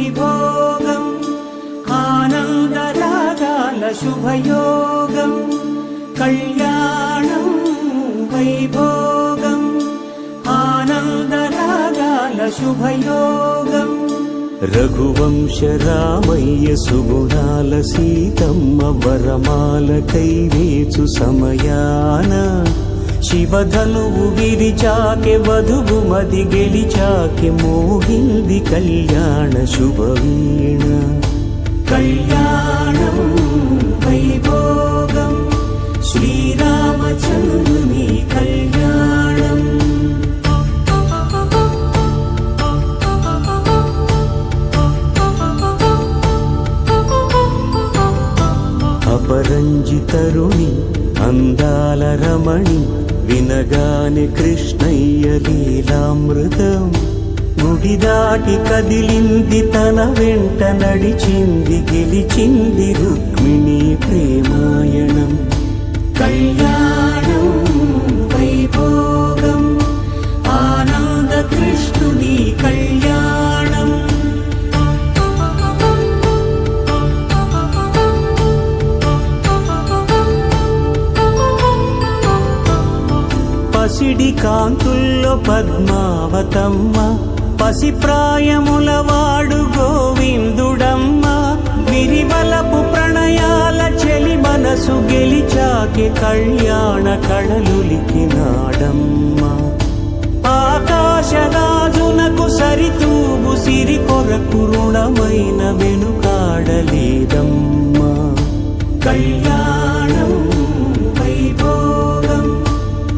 వైభోగం ఆనందరాగాల శుభయోగం కళ్యాణం వైభోగం ఆనందరాగాల శుభయోగం రఘువంశ రామయ్య సుగుణాల సీతమ్మ వరమాల కైవేచు సమయాన శివధనువు విరిచాకె వధువు మది గెలిచాకె మోహింది కళ్యాణ శుభవీణ కళ్యాణం వైభోగం శ్రీరామచంద్రుని కళ్యాణం అపరంజి తరుణి అందాల రమణి వినగానే కృష్ణయ్య లీలామృతం గుడి దాటి కదిలింది తన వెంట నడిచింది గెలిచింది రుక్మిణి ప్రేమాయణం కళ్యాణం వైభోగం ఆనంద కృష్ణుని కళ్యాణం పసిడి కాంతుల్లో పద్మావతమ్మ పసిప్రాయముల వాడు గోవిందుడమ్మ విరివలపు ప్రణయాల చెలి మనసు గెలిచాకే కళ్యాణ కళలులికినాడమ్మ ఆకాశరాజునకు సరితూగు సిరి కొరకు రుణమైన వెనుకాడలేదమ్మ కళ్యాణం వైభోగం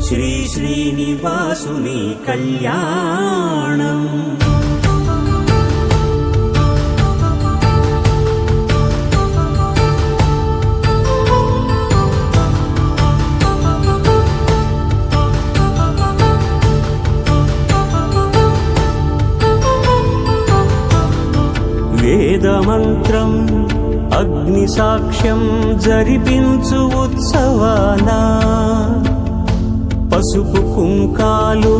శ్రీ శ్రీనివాసుని కళ్యాణం వేదమంత్రం అగ్ని సాక్ష్యం జరిపించు ఉత్సవానా పసుపు కుంకాలు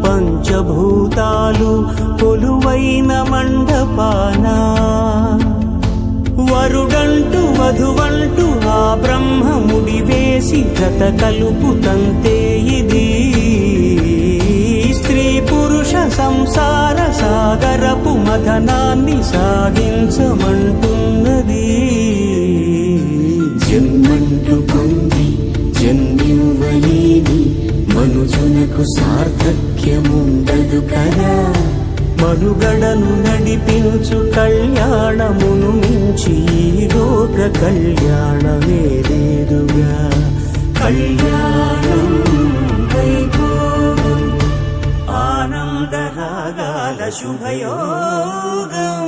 పంచభూతాలు కొలువైన మండపాన వరుడంటూ వధువంటూ ఆ బ్రహ్మముడి వేసి జత కలుపుతంతే ఇది స్త్రీ పురుష సంసార సాగరపు మథనాన్ని సాగించమంటున్నది జన్మంటూ పొంది జన్మివ్వలేని మనుజునకు సార్థక్యముండదు కదా మనుగడను నడిపించు కళ్యాణమును మించి లోక కళ్యాణమే లేదుగా కళ్యాణం వైభోగం ఆనందరాగాల శుభయోగం